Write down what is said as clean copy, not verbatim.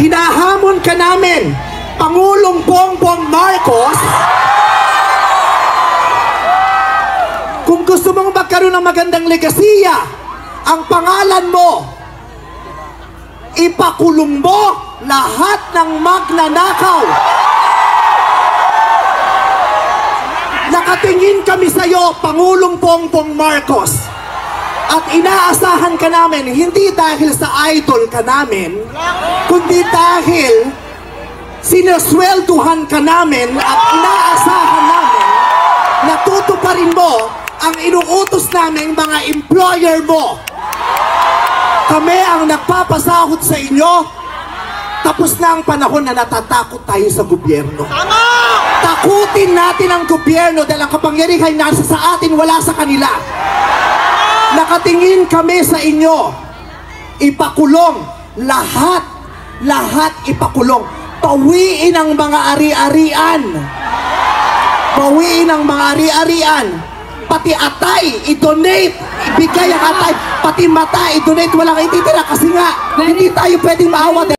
hinahamon ka namin, Pangulong Bongbong Marcos, kung gusto mong magkaroon ng magandang legasiya, ang pangalan mo, ipakulong mo lahat ng magnanakaw. Nakatingin kami sa iyo, Pangulong Bongbong Marcos, at inaasahan ka namin, hindi dahil sa idol ka namin, kundi dahil sinuswelduhan ka namin at inaasahan namin na tutuparin mo ang inuutos namin mga employer mo. Kami ang nagpapasahod sa inyo. Tapos na ang panahon na natatakot tayo sa gobyerno. Takutin natin ang gobyerno dahil ang kapangyarihan nasa sa atin, wala sa kanila. Nakatingin kami sa inyo. Ipakulong lahat ipakulong. Pawiin ang mga ari-arian. Pawiin ang mga ari-arian. Pati atay, i-donate, ibigay ang atay, pati mata, i-donate, walang ititira kasi nga, hindi tayo pwedeng maawa.